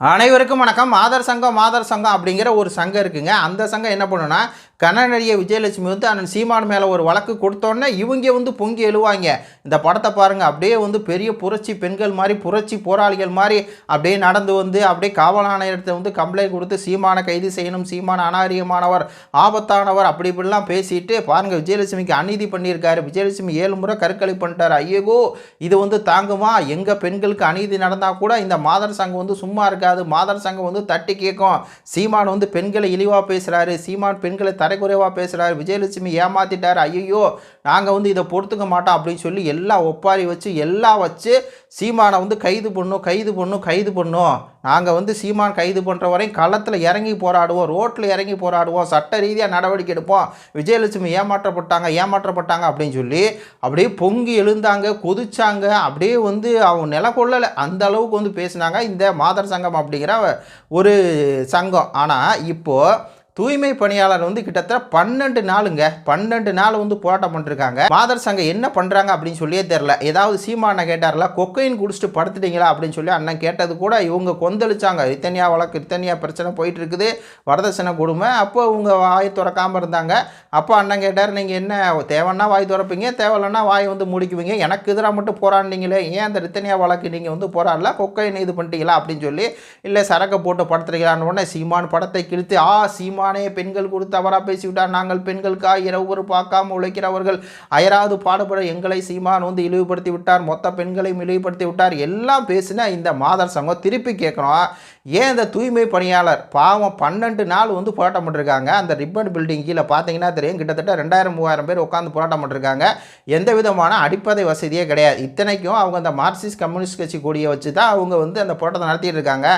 அனைவருக்கும் வணக்கம். மாதர் சங்கம் அப்படிங்கிற ஒரு சங்கம் இருக்குங்க. அந்த சங்கம் என்ன பண்ணுன்னா, கன்னநடிகை விஜயலட்சுமி வந்து அண்ணன் சீமான் மேலே ஒரு வழக்கு கொடுத்தோன்னே இவங்க வந்து பொங்கி எழுவாங்க. இந்த படத்தை பாருங்கள், அப்படியே வந்து பெரிய புரட்சி பெண்கள் மாதிரி, புரட்சி போராளிகள் மாதிரி அப்படியே நடந்து வந்து அப்படியே காவல் ஆணையத்தை வந்து கம்ப்ளைண்ட் கொடுத்து சீமானை கைது செய்யணும், சீமான் அநாகரிகமானவர், ஆபத்தானவர், அப்படி இப்படிலாம் பேசிட்டு பாருங்கள், விஜயலட்சுமிக்கு அநீதி பண்ணியிருக்காரு. விஜயலட்சுமி 7 முறை கருக்கலை பண்ணிட்டார். ஐயோ, இது வந்து தாங்குமா? எங்கள் பெண்களுக்கு அநீதி நடந்தால் கூட இந்த மாதர் சங்கம் வந்து சும்மா இருக்காது. மாதர் சங்கம் வந்து தட்டி கேட்கும். சீமான் வந்து பெண்களை இழிவாக பேசுகிறாரு, சீமான் பெண்களை தரைக்குறைவாக பேசுகிறாரு, விஜயலட்சுமி ஏமாத்திட்டார், ஐயோ நாங்கள் வந்து இதை பொறுத்துக்க மாட்டோம் அப்படின்னு சொல்லி எல்லாம் ஒப்பாரி வச்சு எல்லாம் வச்சு சீமானை வந்து கைது பண்ணும். நாங்கள் வந்து சீமான் கைது பண்ணுற வரையும் களத்தில் இறங்கி போராடுவோம், ரோட்டில் இறங்கி போராடுவோம், சட்ட ரீதியாக நடவடிக்கை எடுப்போம். விஜயலட்சுமி ஏமாற்றப்பட்டாங்க அப்படின்னு சொல்லி அப்படியே பொங்கி எழுந்தாங்க, கொதிச்சாங்க. அப்படியே வந்து அவங்க நில கொள்ளலை, அந்த அளவுக்கு வந்து பேசினாங்க இந்த மாதர் சங்கம் அப்படிங்கிற ஒரு சங்கம். ஆனால் இப்போது தூய்மை பணியாளர் வந்து கிட்டத்தட்ட 12 நாள் வந்து போராட்டம் பண்ணிருக்காங்க. மாதர் சங்கம் என்ன பண்ணுறாங்க அப்படின்னு சொல்லியே தெரில. ஏதாவது சீமானை கேட்டார்ல, கொக்கைன் குடிச்சிட்டு படுத்துட்டீங்களா அப்படின்னு சொல்லி அண்ணன் கேட்டது கூட இவங்க கொந்தளிச்சாங்க. இத்தனையா வழக்கு, இத்தனையா பிரச்சனை போயிட்டு இருக்குது, வரதட்சணை கொடுமை. அப்போ இவங்க வாய் திறக்காமல் இருந்தாங்க. அப்போ அண்ணன் கேட்டார், நீங்கள் என்ன தேவைன்னா வாய் திறப்பீங்க, தேவையில்லைன்னா வாய் வந்து முடிக்குவீங்க, எனக்கு எதிராக மட்டும் போராடினீங்களே, ஏன் அந்த இத்தனையா வழக்கு நீங்கள் வந்து போராடல, கொக்கைன் இது பண்ணிட்டீங்களா அப்படின்னு சொல்லி, இல்லை சரக்கை போட்டு படுத்துறீங்களான்னு உடனே சீமான் படத்தை கிழித்து, சீமானே பெண்கள் குறித்து தவறாக பேசிவிட்டார், நாங்கள் பெண்களுக்காக இரவு பார்க்காம உழைக்கிறவர்கள், அயராது பாடுபட எங்களை சீமான் வந்து இழிவுபடுத்தி விட்டார், மொத்த பெண்களையும் இழிவுபடுத்தி விட்டார், எல்லாம் பேசினா இந்த மாதர் சங்கம் திருப்பி கேட்கணும். ஏன் இந்த தூய்மை பணியாளர் பாவம் 12 நாள் வந்து போராட்டம் பண்ணிருக்காங்க. அந்த ரிப்பன் பில்டிங் கீழே பார்த்தீங்கன்னா தெரியும், கிட்டத்தட்ட 2000-3000 பேர் உட்காந்து போராட்டம் பண்ணிருக்காங்க. எந்த விதமான அடிப்படை வசதியே கிடையாது. இத்தனைக்கும் அவங்க அந்த மார்க்சிஸ்ட் கம்யூனிஸ்ட் கட்சி கொடியை வச்சு தான் அவங்க வந்து அந்த போராட்டத்தை நடத்திட்டு இருக்காங்க.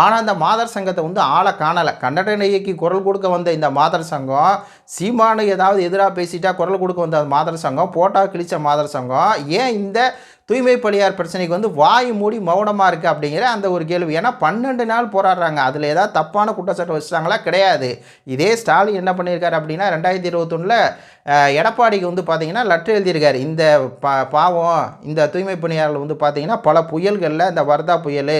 ஆனால் அந்த மாதர் சங்கத்தை வந்து ஆளை காணலை. கன்னடநடிகைக்கு குரல் கொடுக்க வந்த இந்த மாதர் சங்கம், சீமானு ஏதாவது எதிராக பேசிட்டா குரல் கொடுக்க வந்த மாதர் சங்கம், போட்டா கிழிச்ச மாதர் சங்கம், ஏன் இந்த தூய்மை பணியார் பிரச்சனைக்கு வந்து வாய் மூடி மௌனமாக இருக்குது அப்படிங்கிற அந்த ஒரு கேள்வி. ஏன்னா 12 நாள் போராடுறாங்க. அதில் ஏதாவது தப்பான குற்றச்சாட்டு வச்சுட்டாங்களா? கிடையாது. இதே ஸ்டாலின் என்ன பண்ணியிருக்காரு அப்படின்னா, 2021 எடப்பாடிக்கு வந்து பார்த்தீங்கன்னா லெட்டர் எழுதியிருக்காரு. இந்த பாவம் இந்த தூய்மை பணியாளர்கள் வந்து பார்த்தீங்கன்னா பல புயல்களில், இந்த வர்தா புயல்,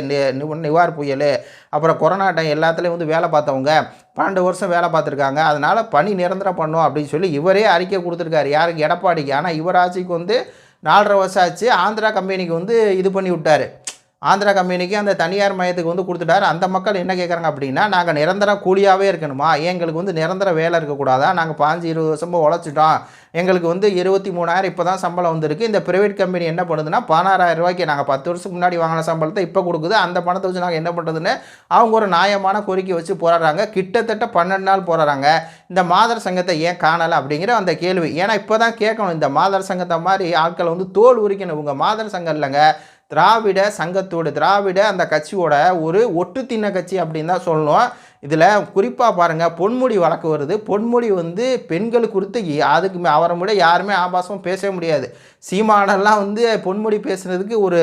நிவார் புயல், அப்புறம் கொரோனா டைம் எல்லாத்துலேயும் வந்து வேலை பார்த்தவங்க, 12 வருஷம் வேலை பார்த்துருக்காங்க, அதனால் பணி நிரந்தரம் பண்ணும் அப்படின்னு சொல்லி இவரே அறிக்கை கொடுத்துருக்காரு. யாருக்கு? எடப்பாடிக்கு. ஆனால் இவர் ஆட்சிக்கு வந்து 4.5 வருஷம் ஆச்சு. ஆந்திரா கம்பெனிக்கு வந்து இது பண்ணி விட்டார். ஆந்திரா கம்பெனிக்கு அந்த தனியார் மையத்துக்கு வந்து கொடுத்துட்டாரு. அந்த மக்கள் என்ன கேட்குறாங்க அப்படின்னா, நாங்கள் நிரந்தர கூலியாகவே இருக்கணுமா, எங்களுக்கு வந்து நிரந்தர வேலை இருக்கக்கூடாதா, நாங்கள் 15-20 வருஷமாக உழைச்சிட்டோம், எங்களுக்கு வந்து 23,000 இப்போ தான் சம்பளம் வந்துருக்கு. இந்த ப்ரைவேட் கம்பெனி என்ன பண்ணுதுன்னா 16,000 ரூபாய்க்கு நாங்கள் 10 வருஷத்துக்கு முன்னாடி வாங்கின சம்பளத்தை இப்போ கொடுக்குது, அந்த பணத்தை வச்சு நாங்கள் என்ன பண்ணுறதுன்னு அவங்க ஒரு நியாயமான கோரிக்கை வச்சு போராடுறாங்க. கிட்டத்தட்ட 12 நாள் போராடுறாங்க. இந்த மாதர் சங்கத்தை ஏன் காணலை அப்படிங்கிற அந்த கேள்வி. ஏன்னா இப்போ தான் கேட்கணும், இந்த மாதர் சங்கத்தை மாதிரி ஆட்களை வந்து தோல் உரிக்கணும். இவங்க மாதர் சங்கம் இல்லைங்க, திராவிட சங்கத்தோடு, திராவிட அந்த கட்சியோட ஒரு ஒட்டு தின்ன கட்சி அப்படின்னு தான் சொல்லணும். இதில் குறிப்பாக பாருங்கள், பொன்முடி வழக்கு வருது. பொன்முடி வந்து பெண்கள் குறித்து அதுக்கு அவரை விட யாருமே ஆபாசமாக பேசவே முடியாது. சீமானெல்லாம் வந்து பொன்முடி பேசுனதுக்கு ஒரு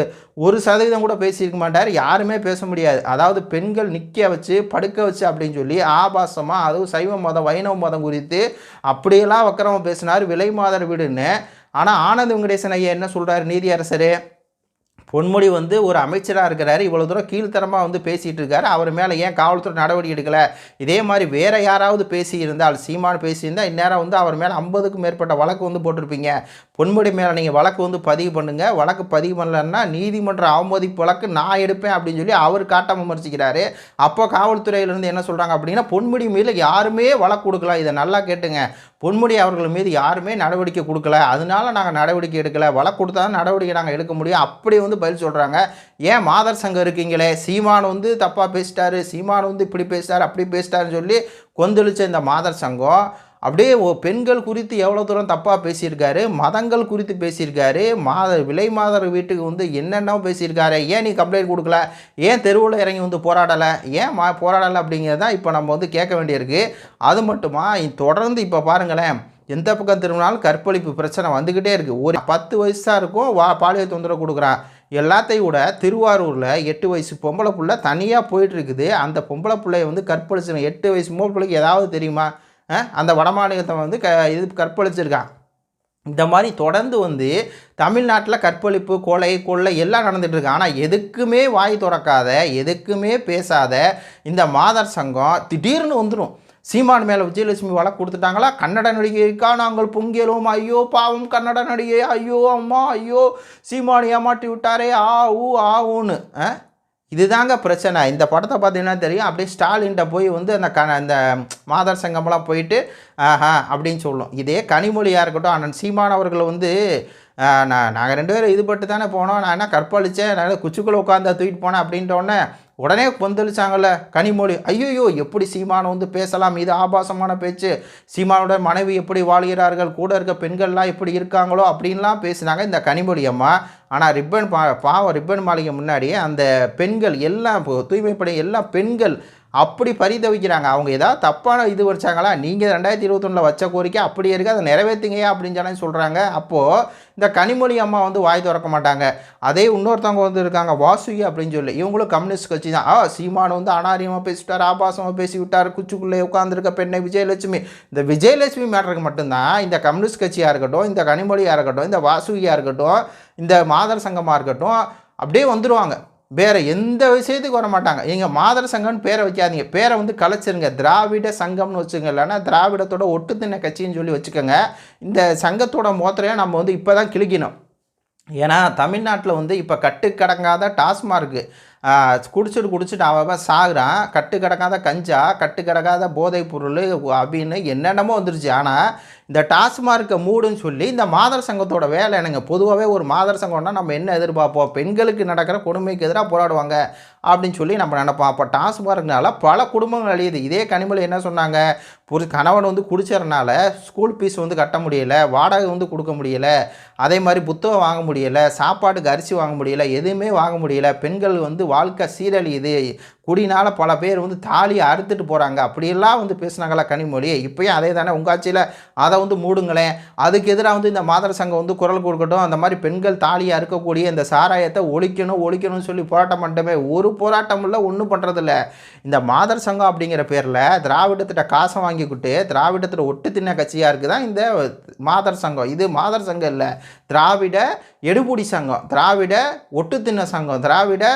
1% கூட பேசியிருக்க மாட்டார், யாருமே பேச முடியாது. அதாவது பெண்கள் நிற்க வச்சு படுக்க வச்சு அப்படின்னு சொல்லி ஆபாசமாக, அதுவும் சைவ மதம் வைணவ மதம் குறித்து அப்படியெல்லாம் வக்கரமாக பேசினார், விலை மாதர் வீடுன்னு. ஆனால் ஆனந்த் வெங்கடேசன் ஐயா என்ன சொல்கிறார், நீதியரசர், பொன்முடி வந்து ஒரு அமைச்சராக இருக்கிறாரு, இவ்வளோ தூரம் கீழ்த்தரமாக வந்து பேசிகிட்டு இருக்காரு, அவர் மேலே ஏன் காவல்துறை நடவடிக்கை எடுக்கலை? இதே மாதிரி வேறு யாராவது பேசியிருந்தால், சீமான் பேசியிருந்தால் இந்நேரம் வந்து அவர் மேலே 50க்கும் மேற்பட்ட வழக்கு வந்து போட்டிருப்பீங்க. பொன்முடி மேலே நீங்கள் வழக்கு வந்து பதிவு பண்ணுங்கள். வழக்கு பதிவு பண்ணலன்னா நீதிமன்ற அவமதிப்பு வழக்கு நான் எடுப்பேன் அப்படின்னு சொல்லி அவர் காட்டாமல் விமர்சிக்கிறாரு. அப்போ காவல்துறையிலேருந்து என்ன சொல்கிறாங்க அப்படின்னா, பொன்முடி மீது யாருமே வழக்கு கொடுக்கலாம். இதை நல்லா கேட்டுங்க, பொன்முடி அவர்கள் மீது யாருமே நடவடிக்கை கொடுக்கல, அதனால நாங்கள் நடவடிக்கை எடுக்கலை, வழக்கு கொடுத்தா தான் நடவடிக்கை நாங்கள் எடுக்க முடியும், அப்படி வந்து பதில் சொல்கிறாங்க. ஏன் மாதர் சங்கம் இருக்கீங்களே, சீமான் வந்து தப்பாக பேசிட்டாரு, சீமான் வந்து இப்படி பேசிட்டார் அப்படி பேசிட்டாருன்னு சொல்லி கொந்தளிச்ச இந்த மாதர் சங்கம் அப்படியே பெண்கள் குறித்து எவ்வளோ தூரம் தப்பாக பேசியிருக்காரு, மதங்கள் குறித்து பேசியிருக்காரு, விலை மாதர் வீட்டுக்கு வந்து என்னென்ன பேசியிருக்காரு, ஏன் நீ கம்ப்ளைண்ட் கொடுக்கல, ஏன் தெருவில் இறங்கி வந்து போராடலை, ஏன் போராடலை அப்படிங்கிறது தான் இப்போ நம்ம வந்து கேட்க வேண்டியிருக்கு. அது மட்டுமா தொடர்ந்து இப்போ பாருங்களேன், எந்த பக்கம் திரும்பினாலும் கற்பழிப்பு பிரச்சனை வந்துக்கிட்டே இருக்குது. ஒரு 10 வயசாக இருக்கும் பாலியல் தொந்தரவு கொடுக்குறான். எல்லாத்தையும் விட திருவாரூரில் 8 வயசு பொம்பளை பிள்ளை தனியாக போயிட்டுருக்குது. அந்த பொம்பளை பிள்ளைய வந்து கற்பழிச்சிடும். 8 வயசு பொம்பளை பிள்ளைக்கு ஏதாவது தெரியுமா? அந்த வடமாநிலத்தை வந்து இது கற்பழிச்சிருக்கான். இந்த மாதிரி தொடர்ந்து வந்து தமிழ்நாட்டில் கற்பழிப்பு, கொலை, கொள்ளை எல்லாம் நடந்துகிட்டு இருக்கு. ஆனால் எதுக்குமே வாய் திறக்காத, எதுக்குமே பேசாத இந்த மாதர் சங்கம் திடீர்னு வந்துடும். சீமான் மேலே விஜயலட்சுமி வழக்கு கொடுத்துட்டாங்களா, கன்னட நடிகைக்கா நாங்கள் பொங்கியலும், ஐயோ பாவம் கன்னட நடிகை, ஐயோ அம்மா, ஐயோ சீமான் ஏமாற்றி விட்டாரே, ஆ ஊ ஆ ஊன்னு. இதுதாங்க பிரச்சனை. இந்த படத்தை பார்த்தீங்கன்னா தெரியும், அப்படியே ஸ்டாலின்கிட்ட போய் வந்து அந்த மாதர் சங்கமெல்லாம் போயிட்டு ஆஹா அப்படின்னு சொல்லும். இதே கனிமொழியாக இருக்கட்டும், அண்ணன் சீமான் அவர்கள் வந்து நாங்கள் 2 பேரும் இதுபட்டு தானே போனோம், நான் என்ன கற்பழித்தேன், நான் குச்சிக்குள்ளே உட்காந்து தூக்கிட்டு போனேன் அப்படின்ட்டோடனே உடனே கொந்தளிச்சாங்கல்ல கனிமொழி. ஐயோ எப்படி சீமானை வந்து பேசலாம், இது ஆபாசமான பேச்சு, சீமானோட மனைவி எப்படி வாழ்கிறார்கள், கூட இருக்க பெண்கள்லாம் எப்படி இருக்காங்களோ அப்படின்லாம் பேசினாங்க இந்த கனிமொழி அம்மா. ஆனால் பாவம் ரிப்பன் மாளிகை முன்னாடியே அந்த பெண்கள் எல்லாம் தூய்மைப்படை எல்லாம் பெண்கள் அப்படி பரிதவிக்கிறாங்க. அவங்க ஏதாவது தப்பான இது வச்சாங்களா, நீங்கள் 2021 வச்ச கோரிக்கை அப்படியே இருக்குது, அதை நிறைவேற்றுங்கயா அப்படின்னு சொல்லி சொல்கிறாங்க. அப்போது இந்த கனிமொழி அம்மா வந்து வாய் திறக்க மாட்டாங்க. அதே இன்னொருத்தவங்க வந்து இருக்காங்க வாசுகி அப்படின்னு சொல்லி, இவங்களும் கம்யூனிஸ்ட் கட்சி தான். சீமான் வந்து அனாரியமாக பேசிவிட்டார், ஆபாசமாக பேசி விட்டார், குச்சிக்குள்ளே உட்காந்துருக்க பெண்ணை விஜயலட்சுமி. இந்த விஜயலட்சுமி மேட்டருக்கு மட்டும்தான் இந்த கம்யூனிஸ்ட் கட்சியாக இருக்கட்டும், இந்த கனிமொழியாக இருக்கட்டும், இந்த வாசுகியாக இருக்கட்டும், இந்த மாதர் சங்கமாக இருக்கட்டும், அப்படியே வந்துடுவாங்க. வேறு எந்த விஷயத்துக்கு வர மாட்டாங்க. நீங்கள் மாதர் சங்கம்னு பேரை வைக்காதீங்க, பேரை வந்து கலைச்சிருங்க, திராவிட சங்கம்னு வச்சுங்க. இல்லைன்னா திராவிடத்தோட ஒட்டு தின்ன கட்சின்னு சொல்லி வச்சுக்கோங்க. இந்த சங்கத்தோட மோத்திரையாக நம்ம வந்து இப்போ தான் கிழிக்கணும். ஏன்னா தமிழ்நாட்டில் வந்து இப்போ கட்டுக்கடங்காத டாஸ்மார்க்கு குடிச்சிட்டு அவன் சாகுறான், கட்டுக்கடங்காத கஞ்சா, கட்டுக்கடங்காத போதைப் பொருள் அப்படின்னு என்னென்னமோ வந்துருச்சு. ஆனால் இந்த டாஸ்மார்க்கை மூடுன்னு சொல்லி இந்த மாதர் சங்கத்தோட வேலை என்னங்க? பொதுவாகவே ஒரு மாதர் சங்கம்னா நம்ம என்ன எதிர்பார்ப்போம், பெண்களுக்கு நடக்கிற கொடுமைக்கு எதிராக போராடுவாங்க அப்படின்னு சொல்லி நம்ம நினைப்போம். அப்போ டாஸ்மார்க்னால பல குடும்பங்கள் அழியுது. இதே கனிமொழி என்ன சொன்னாங்க, கணவன் வந்து குடிச்சறனால ஸ்கூல் ஃபீஸ் வந்து கட்ட முடியலை, வாடகை வந்து கொடுக்க முடியலை, அதே மாதிரி புத்தகம் வாங்க முடியலை, சாப்பாட்டுக்கு அரிசி வாங்க முடியலை, எதுவுமே வாங்க முடியலை, பெண்கள் வந்து வாழ்க்கை சீரழியுது, குடினால் பல பேர் வந்து தாலியை அறுத்துட்டு போகிறாங்க அப்படியெல்லாம் வந்து பேசுனாங்களா கனிமொழி. இப்போயும் அதே தானே, உங்கள் ஆட்சியில் அதை வந்து மூடுங்களேன். அதுக்கு எதிராக வந்து இந்த மாதர் சங்கம் வந்து குரல் கொடுக்கட்டும், அந்த மாதிரி பெண்கள் தாலியை அறுக்கக்கூடிய இந்த சாராயத்தை ஒழிக்கணும்னு சொல்லி போராட்டம் பண்ணிட்டோமே, ஒரு போராட்டம் இல்லை, ஒன்றும் பண்ணுறதில்ல. இந்த மாதர் சங்கம் அப்படிங்கிற பேரில் திராவிடத்திட்ட காசை வாங்கிக்கிட்டு திராவிடத்தில் ஒட்டு தின்ன கட்சியாக இருக்குது தான் இந்த மாதர் சங்கம். இது மாதர் சங்கம் இல்லை, திராவிட எடுபுடி சங்கம், திராவிட ஒட்டு தின்ன சங்கம், திராவிட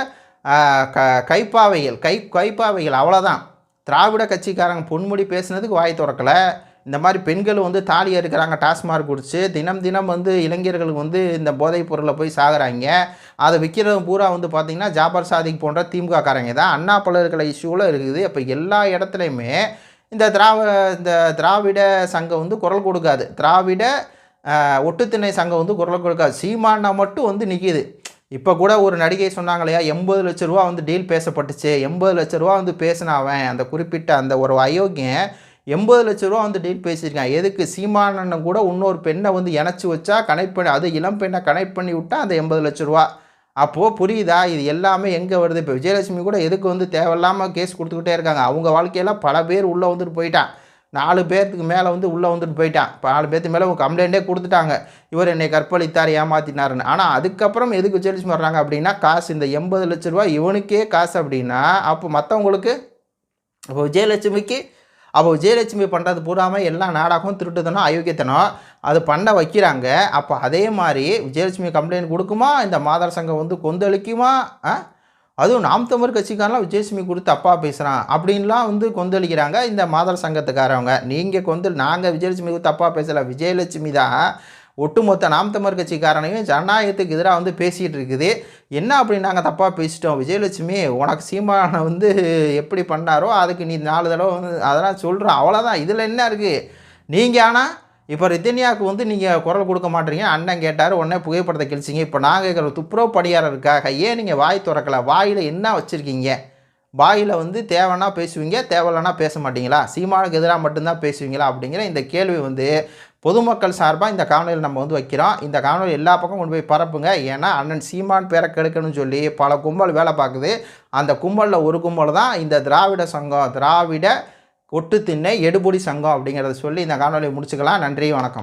கைப்பாவைகள் அவ்வளோதான். திராவிட கட்சிக்காரங்க பொன்முடி பேசுனதுக்கு வாய் திறக்கலை. இந்த மாதிரி பெண்கள் வந்து தாலி இருக்கிறாங்க டாஸ்மார்க் குடிச்சு, தினம் வந்து இளைஞர்களுக்கு வந்து இந்த போதைப் பொருளை போய் சாகுறாங்க. அதை விற்கிறது பூரா வந்து பார்த்திங்கன்னா ஜாபர் சாதிக் போன்ற திமுக காரங்க தான். அண்ணா பல்கலைக்கழக இஷ்யூவில் இருக்குது. இப்போ எல்லா இடத்துலையுமே இந்த திராவிட சங்கம் வந்து குரல் கொடுக்காது, திராவிட ஒட்டுத்திணை சங்கம் வந்து குரல் கொடுக்காது. சீமானா மட்டும் வந்து நிற்கிது. இப்போ கூட ஒரு நடிகை சொன்னாங்களையா, 80 லட்ச ரூபா வந்து டீல் பேசப்பட்டுச்சு, 80 லட்ச ரூபா வந்து பேசினாவன் அந்த குறிப்பிட்ட அந்த ஒரு அயோக்கியன் 80 லட்ச ரூபா வந்து டீல் பேசியிருக்கான். எதுக்கு? சீமானன் கூட இன்னொரு பெண்ணை வந்து இணைச்சி வச்சா கனெக்ட் பண்ணி, அது இளம் பெண்ணை கனெக்ட் பண்ணி விட்டால் அந்த 80 லட்ச ரூபா. அப்போது புரியுதா இது எல்லாமே எங்கே வருது? இப்போ விஜயலட்சுமி கூட எதுக்கு வந்து தேவையில்லாமல் கேஸ் கொடுத்துக்கிட்டே இருக்காங்க. அவங்க வாழ்க்கையெல்லாம் பல பேர் உள்ளே வந்துட்டு போயிட்டான், 4 பேர்த்துக்கு மேலே வந்து உள்ளே வந்துட்டு போயிட்டான். இப்போ 4 பேர்த்துக்கு மேலே கம்ப்ளைண்ட்டே கொடுத்துட்டாங்க, இவர் என்னை கற்பழித்தார், ஏமாற்றினாருன்னு. ஆனால் அதுக்கப்புறம் எதுக்கு விஜயலட்சுமி வர்றாங்க அப்படின்னா, காசு இந்த 80 லட்ச ரூபா இவனுக்கே காசு அப்படின்னா, அப்போ மற்றவங்களுக்கு இப்போ விஜயலட்சுமி பண்ணுறது பூராமல் எல்லா நாடகம், திருட்டுத்தனம், அயோக்கியத்தனம் அது பண்ண வைக்கிறாங்க. அப்போ அதே மாதிரி விஜயலட்சுமி கம்ப்ளைண்ட் கொடுக்குமா, இந்த மாதர் சங்கம் வந்து கொந்தளிக்குமா? அதுவும் நாம் தமிழர் கட்சிக்காரெலாம் விஜயலட்சுமி கொடுத்து தப்பாக பேசுகிறான் அப்படின்லாம் வந்து கொந்தளிக்கிறாங்க இந்த மாதர் சங்கத்துக்காரவங்க. நீங்கள் நாங்கள் விஜயலட்சுமி தப்பாக பேசலை, விஜயலட்சுமி தான் ஒட்டுமொத்த நாம் தமிழர் கட்சிக்காரனையும் ஜனநாயகத்துக்கு எதிராக வந்து பேசிகிட்டு இருக்குது. என்ன அப்படின்னு நாங்கள் தப்பாக பேசிட்டோம், விஜயலட்சுமி உனக்கு சீமானை வந்து எப்படி பண்ணாரோ அதுக்கு நீ 4 தடவை வந்து அதெல்லாம் சொல்கிறோம், அவ்வளோதான். இதில் என்ன இருக்குது? நீங்கள் ஆனால் இப்போ ரிதன்யாவுக்கு வந்து நீங்கள் குரல் கொடுக்க மாட்டீங்க, அண்ணன் கேட்டார் உடனே புகைப்படத்தை கிழிச்சிங்க. இப்போ நாங்கள் கேட்குற துப்புரவு பணியாளருக்காக ஏன் நீங்கள் வாய் திறக்கலை? வாயில் என்ன வச்சுருக்கீங்க? வாயில் வந்து தேவைன்னா பேசுவீங்க, தேவையில்லைன்னா பேச மாட்டீங்களா? சீமானுக்கு எதிராக மட்டும்தான் பேசுவீங்களா? அப்படிங்கிற இந்த கேள்வி வந்து பொதுமக்கள் சார்பாக இந்த காணொலியில் நம்ம வந்து வைக்கிறோம். இந்த காணொலி எல்லா பக்கம் கொண்டு போய் பரப்புங்க. ஏன்னா அண்ணன் சீமான் பேரை கெடுக்கணும்னு சொல்லி பல கும்பல் வேலை பார்க்குது. அந்த கும்பலில் ஒரு கும்பல் தான் இந்த திராவிட சங்கம், திராவிட ஒட்டு திண்ணை எடுபொடி சங்கம் அப்படிங்கிறத சொல்லி இந்த காணொலியை முடிச்சுக்கலாம். நன்றி, வணக்கம்.